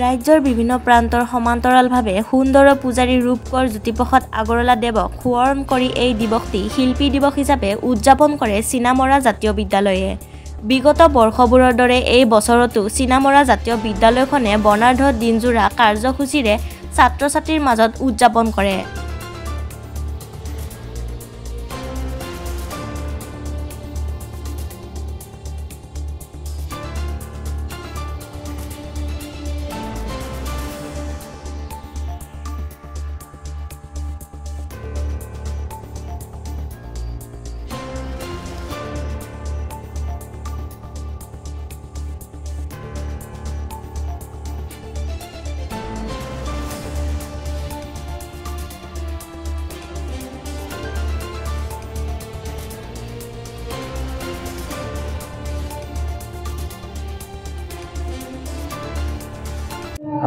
ৰাজ্যৰ বিভিন্ন প্ৰান্তৰ সমান্তৰালভাৱে সুন্দৰ পূজাৰী ৰূপকৰ জ্যোতিপ্ৰসাদ আগৰৱালা দেৱক সোঁৱৰণ কৰি এই দিৱসটি শিল্পী দিৱস হিচাপে উদযাপন কৰে চীনামৰা জাতীয় বিদ্যালয়ে। বিগত বৰ্ষবোৰৰ দৰে এই বছৰতো চীনামৰা জাতীয় বিদ্যালয়খনে বৰ্ণাঢ্য দিনজোৰা কাৰ্যসূচীৰে ছাত্ৰ-ছাত্ৰীৰ মাজত উদযাপন কৰে।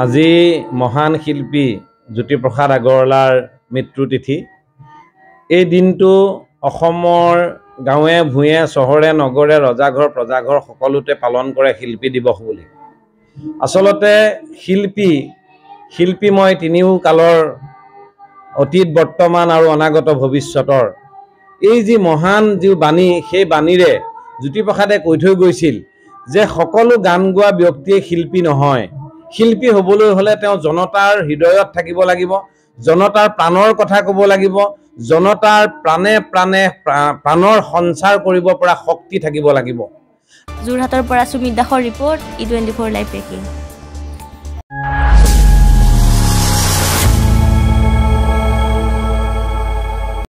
আজি মহান শিল্পী জ্যোতিপ্ৰসাদ আগৰৱালাৰ মৃত্যু তিথি। এই দিনটো অসমৰ গাঁৱে ভূঞে চহৰে নগৰে ৰজাঘৰ প্ৰজাঘৰ সকলোতে পালন কৰে শিল্পী দিৱস বুলি। আচলতে শিল্পীময় তিনিও কালৰ অতীত বৰ্তমান আৰু অনাগত ভৱিষ্যতৰ এই যি মহান যি বাণী, সেই বাণীৰে জ্যোতিপ্ৰসাদে কৈ থৈ গৈছিল যে সকলো গান গোৱা ব্যক্তিয়ে শিল্পী নহয়। শিল্পী হ'বলৈ হ'লে তেওঁ জনতাৰ হৃদয়ত থাকিব লাগিব, জনতাৰ প্ৰাণৰ কথা ক'ব লাগিব, জনতাৰ প্ৰাণে প্ৰাণে প্ৰাণৰ সঞ্চাৰ কৰিব পৰা শক্তি থাকিব লাগিব। যোৰহাটৰ পৰা সুমিত দাসৰ ৰিপৰ্ট, E24 লাইভ ব্ৰেকিং।